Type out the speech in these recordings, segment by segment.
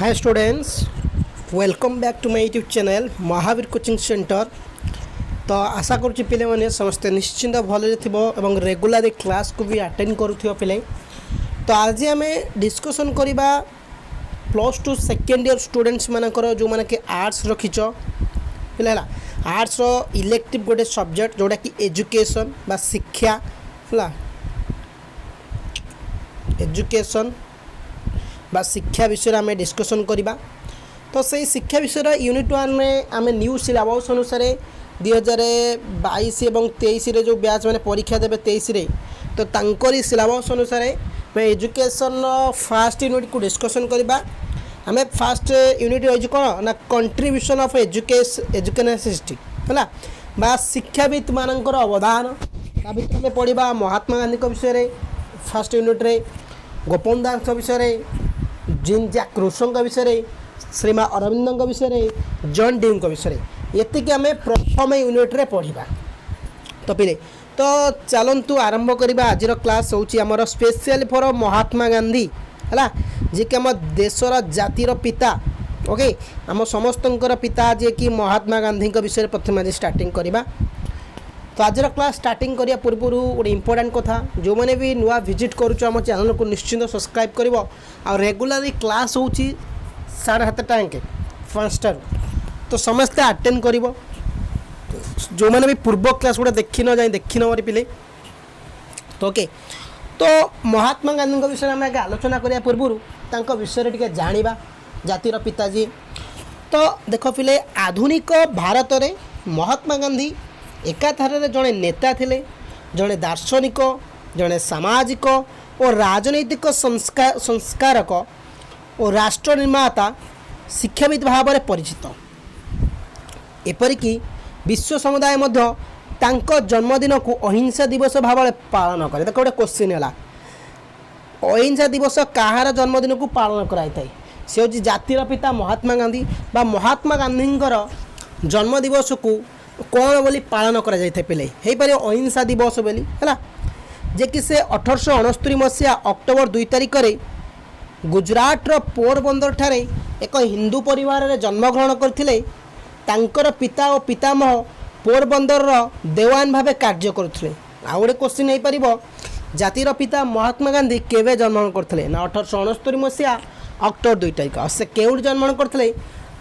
Hi students, welcome back to my YouTube channel Mahavir coaching centre. तो आशा करुच्ची पिले मैंने समस्ते निश्चिंत भले एवं रेगुलर क्लास को भी अटेंड करुथिबो पिले। तो आज आम डिस्कसन करवा plus two second year students मानकर जो मैंने कि आर्ट्स रखीच पिले आर्ट्स रो इलेक्टिव गोटे सब्जेक्ट जोटा कि एजुकेशन बा शिक्षा है एजुकेशन बा शिक्षा विषय आम डिस्कसन करवा। तो से शिक्षा विषय यूनिट 1 में आम न्यू सिलेबस अनुसार 2022 और 23 जो बैच मैंने परीक्षा देवे 23 तो तांकरी सिलेबस अनुसार मैं एजुकेशन फास्ट यूनिट को डिस्कसन करवा। आम फास्ट यूनिट रही कौन ना कंट्रीब्यूशन ऑफ एजुकेशन सिस्टम है बा शिक्षाविद मानकर अवदान आम पढ़ा महात्मा गांधी विषय फास्ट यूनिट रे गोपन दास विषय जीन जैक रूसो विषय श्रीमा अरविंद विषय जॉन ड्यू विषय ये आम प्रथम यूनिट रे पढ़ा। तो पिले तो चलतु आरंभ करवा आज class Homer special for Mahatma Gandhi है जी कि आम देशर जातिर पिता ओके आम समस्तंकर पिता जी कि महात्मा गांधी विषय प्रथम आज स्टार्टिंग करवा। तो आज क्लास स्टार्टिंग करिया पूर्व गोटे इंपोर्टेंट कथा जो मैंने भी नुआ विजिट करुच आम चैनल को निश्चिंत सब्सक्राइब कर आ रेगुलरली क्लास हो 7:30 टाइम 5 तो समस्ते अटेंड कर जो मैंने भी पूर्व क्लास गुड़ा देखी न जाए देखी न पिले। तो ओके तो महात्मा गांधी विषय आम आगे आलोचना करिया पूर्व विषय टे जाना जातिर पिताजी। तो देख पिले आधुनिक भारत में महात्मा गांधी एकाधारे जड़े नेता थिले जड़े दार्शनिक जड़े सामाजिक और राजनैतिक संस्कारक और राष्ट्र निर्माता शिक्षाविद भाव में परिचित। एपरिकी विश्व समुदाय मध्य तांको जन्मदिन को अहिंसा दिवस भाव में पालन करे। देखो गोटे क्वेश्चन है अहिंसा दिवस कहार जन्मदिन को पालन कराई से हूँ जातिर पिता महात्मा गांधी बा महात्मा गांधींकर जन्म दिवस को कौन बोली पालन करा जाए पिले हो पारे अहिंसा दिवस बोली है जे कि से 1869 मसीहा अक्टोबर 2 तारिख में गुजरातर पोरबंदर ठारे एक हिंदू परिवार रे जन्मग्रहण करथिले। तांकर पिता और पितामह पोरबंदर देवान भावे कार्य करुथिले। आ गोटे क्वेश्चन हो पारिबो जातिर पिता महात्मा गांधी केवे जन्मग्रहण करथिले ना 1869 मसीहा अक्टोबर 2 तारिख से केउड जन्मग्रहण करथिले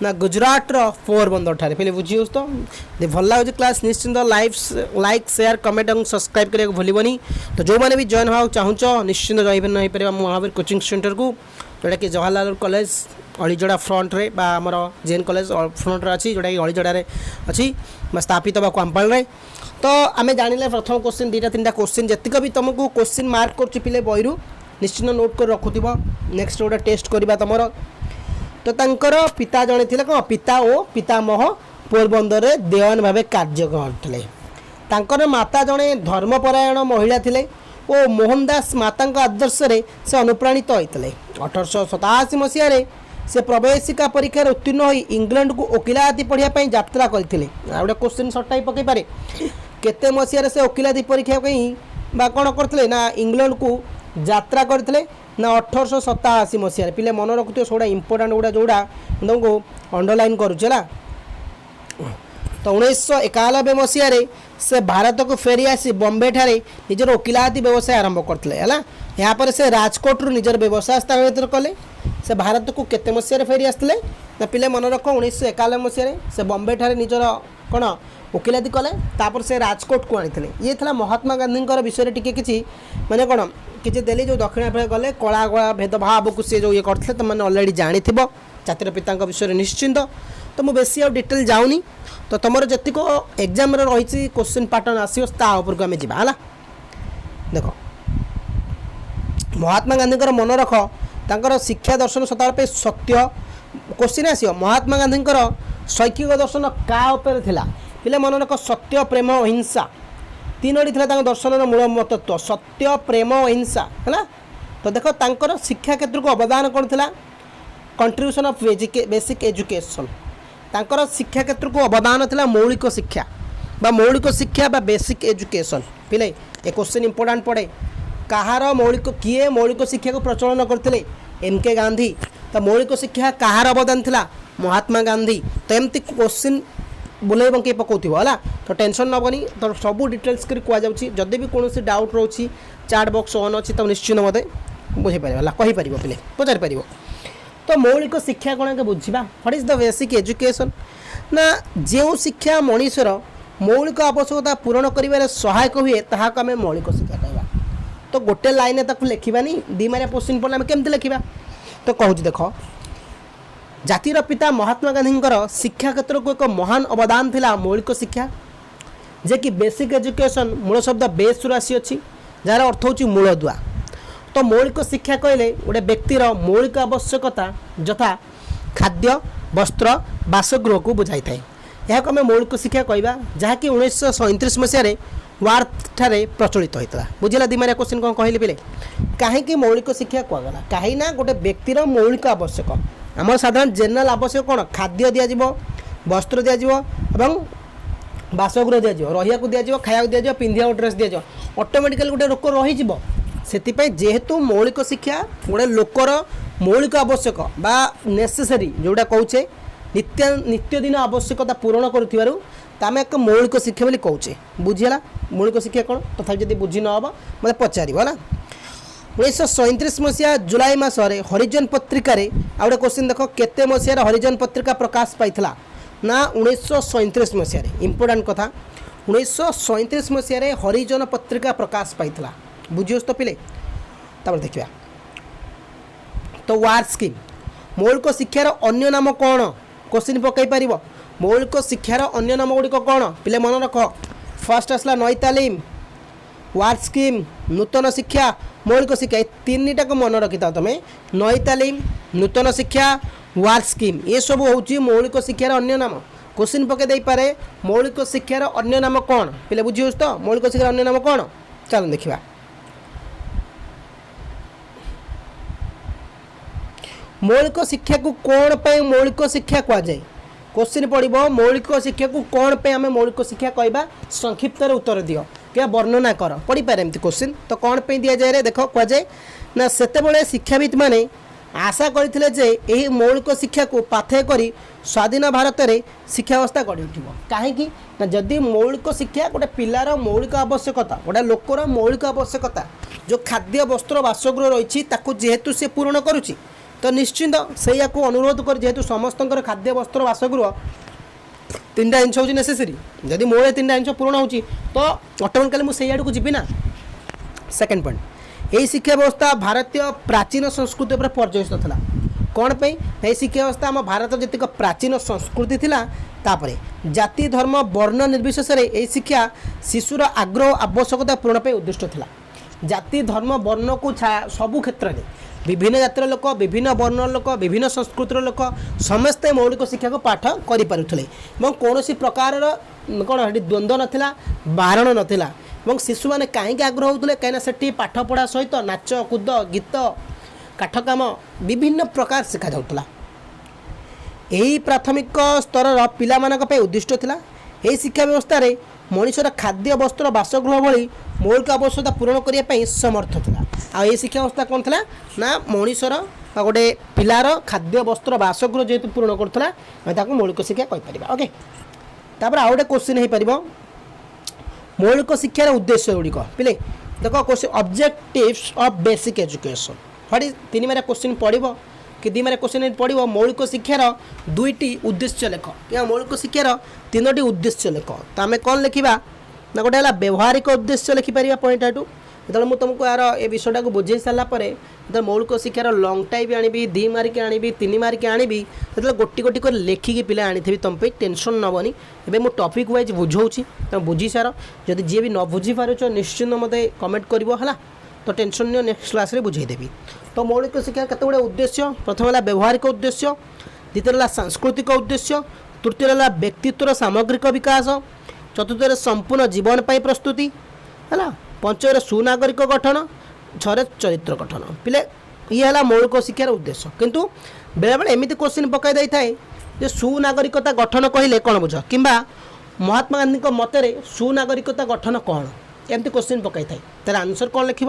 ना गुजरात पोरबंदर ठारे पहले बुझी तो भल लगे क्लास निश्चिंत लाइक शेयर कमेंट और सब्सक्राइब करने भूलनी। तो जो मैंने भी जॉइन होगा चाहूच निश्चिंत जॉइन हो पारे महावीर कोचिंग सेंटर को जोटा कि जवाहरलाल कॉलेज अलीजड़ा फ्रंट रे बा आमर जेएन कॉलेज फ्रंट रे अच्छी जोटा कि अलीजड़े अच्छी स्थापित बा कंपाउंड रे। तो आम जानिले प्रथम क्वेश्चन 2-3टा क्वेश्चन जतिक भी तुमको क्वेश्चन मार्क कर पिले बही निश्चिंत नोट कर रखुव नेक्स्ट गोटे टेस्ट करवा तुम। तो तांकर पिता जड़े थे कौन पिता और पितामह पोरबंदर रे देवान भावे कार्य करते। तांकर माता जड़े धर्मपरायण महिला थिले और मोहनदास माता आदर्श रे से अनुप्राणित होते। 1887 मसीह से प्रवेशिका परीक्षा उत्तीर्ण हो इंग्लैंड को वकिलाती पढ़ाई यात्रा करते। गोटे क्वेश्चन सर्टाई पकई पारे केते मसीह से वकिलाती परीक्षा कौन करते ना इंग्लैंड को यात्रा करते ना 1887 मसीह पिले मन रखुथ सोड़ा इंपोर्टाट गुड़ा जोड़ा तुमको अंडरलाइन करुला। तो 1991 मसीह से भारत को फेरी आसी बॉम्बे ठारे निजर वकिलाती व्यवसाय आरंभ करते है। यहाँ पर से राजकोट रु निजर व्यवसाय स्थापित कले। से भारत को केते मसीह फेरी आसते ना पिले मन रख 1991 मसीह से बॉम्बे ठारे निजर कौन वकिलाती कले तापर से राजकोट को आनी ये था महात्मा गांधी विषय टी कि माने कौन किसी देली जो दक्षिण अफ्रिका गले कला कला भेदभाव को सी जो ये करते तुम मैंने अलरेडी जानी जातिर पिता विषय निश्चिंत। तो मुझे बेसी डिटेल जाऊनी तो तुम जी एग्जाम रही क्वेश्चन पैटर्न आसो को आम जा देख महात्मा गांधी मन रख तर शिक्षा दर्शन सतार सत्य क्वेश्चन आसो महात्मा गांधी शैक्षिक दर्शन क्या पिले मन रख सत्य प्रेम अहिंसा 3टी था दर्शन मूल मतत्व सत्य प्रेम अहिंसा है। तो देख तांकर शिक्षा क्षेत्र को अवदान कौन था कंट्रीब्यूशन ऑफ बेसिक एजुकेशन तांकर शिक्षा क्षेत्र को अवदान था मौलिक शिक्षा बा बेसिक एजुकेशन पिले ए क्वेश्चन इंपोर्टेंट पड़े कहार मौलिक किए मौलिक शिक्षा को प्रचलन करते एम के गांधी तो मौलिक शिक्षा कहार अवदान थिला महात्मा गांधी तो एमती क्वेश्चन बुलाई बंकई पकाउथिबो हला तो टेंशन नबनी तो सब डिटेल्स कर कुआ जाउची जदि भी कोनोसी डाउट रोची चैट बॉक्स ऑन अछि तो निश्चित मते बुझे पारिबो हला कहि पारिबो पिले पचारि पारिबो तो मौलिक शिक्षा कोन के बुझिबा what is the basic education ना जो शिक्षा मनुष्यर मौलिक आवश्यकता पूरण करिवारे सहायक हुए ताहा को आमे मौलिक शिक्षा कहबा तो गोटे लाइन ताकू लिखिबानी दी मारे क्वेश्चन पड़ला आमे केमते लिखिबा तो कहूची देखो जातिर पिता महात्मा गांधी शिक्षा क्षेत्र को एक महान अवदान थिला मौलिक शिक्षा जे कि बेसिक एजुकेशन मूल शब्द बेस राशि अच्छी जार अर्थ हूँ मूलदुआ तो मौलिक शिक्षा कहले गोटे व्यक्तिर मौलिक आवश्यकता यथा खाद्य वस्त्र बासगृह को बुझाई थाए यह आम मौलिक शिक्षा कहवा जहाँकि 1937 मसीह वार्थ ठारे प्रचलित होता बुझेगा दिमारिया क्वेश्चन कौन कहली पिले कहीं मौलिक शिक्षा कहगला कहीं गोटे व्यक्तिर मौलिक आवश्यक आम साधारण जेनराल आवश्यक कौन खाद्य दिज्व वस्त्र दिज्व और बासगृह दिज्व रहा दिज्व खाया दिज्व पिंधा ड्रेस दिज्व ऑटोमेटिकली गोटे लोक रही जेहेतु मौलिक शिक्षा गोटे लोकर मौलिक आवश्यक बा नेसेसरी जोटा कौचे नित्यदिन आवश्यकता पूरण करूँ आम एक मौलिक शिक्षा बोली कौचे बुझीगला मौलिक शिक्षा कौन तथा जब बुझी नब मतलब पचार है 1937 मसीहा जुलाई मासरे हरिजन पत्रिका आ गए क्वेश्चन देख केते मसीहार हरिजन पत्रिका प्रकाश पाइथिला ना 1937 मसीह इंपोर्टाट कथा 1937 मसीह हरिजन पत्रिका प्रकाश पाइथिला बुझियोस तो पिले तब देखिया तो वार स्कीम मौलिक शिक्षार अन्य नाम कौन क्वेश्चन पकई पार मौलिक शिक्षार अन्य नाम गुड़िक कौन पिले मन रख फर्स्ट आसला नई तालीम वार स्कीम नूतन शिक्षा मौलिक शिक्षा ये तीन टाक मन रखी था तुम्हें नई तालीम नूतन शिक्षा वार स्कीम ये सब हूँ मौलिक शिक्षार अन्य नाम क्वेश्चन पके दे पारे मौलिक शिक्षार अन्य नाम कौन पिले बुझी तो मौलिक शिक्षार अन्य नाम कौन चलो देखा मौलिक शिक्षा को कौन पे मौलिक शिक्षा कहुए क्वेश्चन पड़ो मौलिक शिक्षा को कौन पे आम मौलिक शिक्षा कहवा संक्षिप्त उत्तर दियो क्या वर्णना कर पढ़ी पारे एमती क्वेश्चन तो कौन पे दि जाए देख कहुए ना सेतेबेले शिक्षाविद माने आशा करथिले जे एही मौलिक शिक्षा को पाथेय करी स्वाधीन भारत में शिक्षा व्यवस्था गढ़ी उठिबो काहेकि ना जदि मौलिक शिक्षा गोटे पिलार मौलिक आवश्यकता गोटे लोकर मौलिक आवश्यकता जो खाद्य वस्त्र बासगृह रही जेहेतु से पूरण करुच्ची तो निश्चिंत से अनुरोध कर जेहेतु समस्त खाद्य वस्त्र बासगृह तीन जिन हूँ नेसेसरी जदि मोर तीन जिन पूर्ण हो तो ऑटोमेटिकली मुझे आड़ को जीवी ना सेकेंड पॉइंट यही शिक्षा व्यवस्था भारतीय प्राचीन संस्कृति पर पर्यवेसित था कौन पे यही शिक्षा व्यवस्था आम भारत जी प्राचीन संस्कृति थिला तापरे जाति धर्म वर्ण निर्विशेष यही शिक्षा शिशुर आग्रह आवश्यकता पूरण पे उद्दिष्ट थिला जाति धर्म वर्ण को सबु क्षेत्र में विभिन्न जातिर लोक विभिन्न वर्ण लोक विभिन्न संस्कृतिर लोक समस्ते मौलिक शिक्षा को पाठ करें कौन प्रकार कौन द्वंद्व नाला बारण नाला शिशु मैंने कहीं आग्रह होते कहीं पाठ पढ़ा सहित नाच कूद गीत काठ काम विभिन्न प्रकार शिखा जाऊला यही प्राथमिक स्तर पिला उद्दिष्ट था यही शिक्षा व्यवस्था मनुष्यर खाद्य वस्त्र बासगृह भली मौलिक आवश्यकता पूरण करने समर्थ था आ शिक्षा व्यवस्था कौन था ना मनुष्यर गोटे पिलार खाद्य वस्त्र बासगृह जेहेतु पूरण करूला मौलिक शिक्षा कहीपर ओके तापर आउ गोटे क्वेश्चन हो पार मौलिक शिक्षार उद्देश्य गुड़िक पिले देख question objectives of basic education हटी तीन मारे क्वेश्चन पढ़ो कि दी मारे क्वेश्चन पढ़ो मौलिक शिक्षार दुईटी उद्देश्य लेख या मौलिक शिक्षार तीनोटी उद्देश्य लेख तो आम कौन लिखा ना गोटे व्यवहारिक उद्देश्य लिखिपर पॉइंट आटू जो मुझे तुमको यार ए विषयटा को बुझे सारापर जो मौलिक शिक्षार लंग टाइप आनी दी मार्क आनी तीन मार्क आनी जो गोटी गोटी कर लेखिकी पिला आनी तुम पे टेंशन नबनी एवं मुझे टॉपिक वाइज बुझाऊँगी तुम बुझी सार जब जी भी न बुझी पारुच निश्चिंत मत कमेंट कर तो टेंशन नहीं नेक्स्ट क्लास रे बुझेदेवी तो मौलिक शिक्षार केते गुड़े उद्देश्य प्रथम है व्यवहारिक उद्देश्य द्वितीय सांस्कृतिक उद्देश्य तृतीय व्यक्तित्वर सामग्रिक विकास चतुर्थ संपूर्ण जीवन पर प्रस्तुति है पंचम सुनागरिक गठन छरे चरित्र गठन पिले ये है मौलिक शिक्षार उद्देश्य किंतु बेले बेले एमती क्वेश्चन पकाई दे थाए जे सुनागरिकता गठन कहले कौन बुझ कि महात्मा गांधी मतरे सुनागरिकता गठन कौन एमती क्वेश्चन पकाई थाए तार आंसर कौन लिख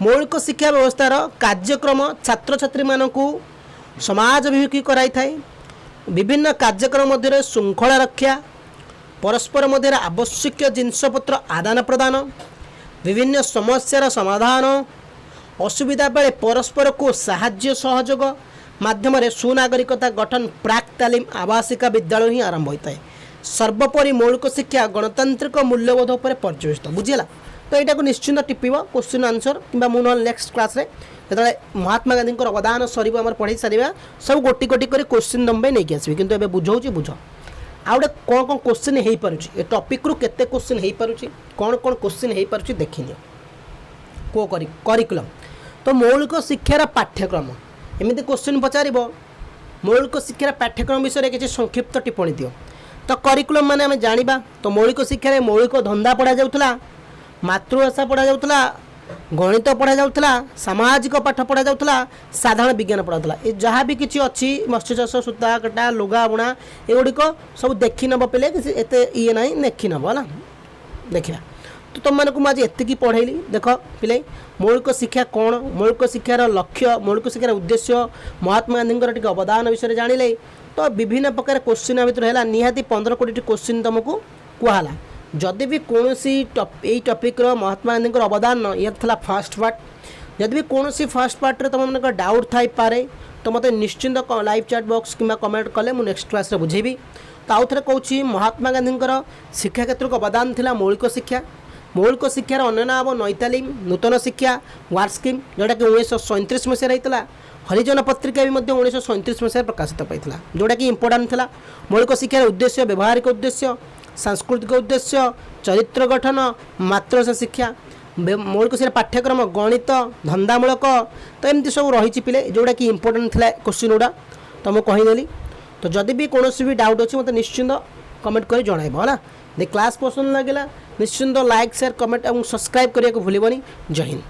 मौलिक शिक्षा व्यवस्थार कार्यक्रम छात्र छात्री मानू समाज अभिमुखी कराई थाए विभिन्न कार्यक्रम मध्य श्रृंखला रक्षा परस्पर मध्य आवश्यक जिनपत्र आदान प्रदान विभिन्न समस्यार समाधान असुविधा बेले परस्पर को साहाय्य सहयोग माध्यम सुनागरिकता गठन प्राक तालीम आवासिका विद्यालय ही आरंभ होता है। सर्वोपरि मौलिक शिक्षा गणतांत्रिक मूल्यबोध पर पर्यवेसित बुझीला। तो यहाँ को निश्चिंत टिपिब क्वेश्चन आंसर कि नेक्स्ट क्लास रे जो महात्मा गांधी अवदान सर आम पढ़ाई सारा सब गोटी गोटी कर क्वेश्चन तुम नहीं आसबि कि बुझाऊँ बुझ आ गए कौन कौन क्वेश्चन हो पारे टॉपिक रु केते क्वेश्चन हो पारे कौन कौन क्वेश्चन हो पारे देखिए को करिकुलम। तो मौलिक शिक्षार पाठ्यक्रम एमती क्वेश्चन पचार मौलिक शिक्षार पाठ्यक्रम विषय में किसी संक्षिप्त टिप्पणी दियो। तो करिकुलम माने आम जाना तो मौलिक शिक्षार मौलिक धंदा पढ़ा जाऊला मातृभाषा पढ़ा जाऊला गणित पढ़ा जाऊला सामाजिक पाठ पढ़ा जाऊला साधारण विज्ञान पढ़ा जाऊला ये जहाँ भी किसी अच्छी मत्स्य चाष सूता कटा लुगा बुणा एगुड़िक सब देखी नब पे किसी एत ये ना देखी नब है देखा। तो तुम मानक मुझे एतिकी पढ़ेली देख पिले मौलिक शिक्षा कौन मौलिक शिक्षार लक्ष्य मौलिक शिक्षार उद्देश्य महात्मा गांधी अवदान विषय जानिले तो विभिन्न प्रकार क्वेश्चन भितर है निहाती 15-20 क्वेश्चन तुमको कहला जदि भी कौन यही टॉपिक महात्मा गांधी अवदान ये था फर्स्ट पार्ट जदि भी कौन फर्स्ट पार्ट तुम मन डाउट थाई पारे तो मत निश्चिंत लाइव चैट बॉक्स कि कमेंट कले मुझे नेक्स्ट क्लास बुझेबी। तो आउ थे कहूँ महात्मा गांधी शिक्षा क्षेत्र को अवदान थिला मौलिक शिक्षार अन्य नाम नईतालीम नूतन शिक्षा वार स्कीम जोटा कि 1937 मसीह होता हरिजन पत्रिका भी 1937 मसीह प्रकाशित पाई जोटा कि इंपोर्टाट था। मौलिक शिक्षार उद्देश्य व्यवहारिक उद्देश्य सांस्कृतिक उद्देश्य चरित्र गठन मातृभाषा शिक्षा मौलिक शिक्षा पाठ्यक्रम गणित धंदामूलक तो एमती सब रही पिले जोटा कि इंपोर्टाट था क्वेश्चन गुड़ा तो मुझे कहीदेली। तो जदि भी कौन भी डाउट अच्छी मतलब निश्चिंत कमेंट कर जनइब है दे क्लास पसंद लगे निश्चिंत लाइक शेयर कमेंट और सब्सक्राइब करने को भूलनी। जय हिंद।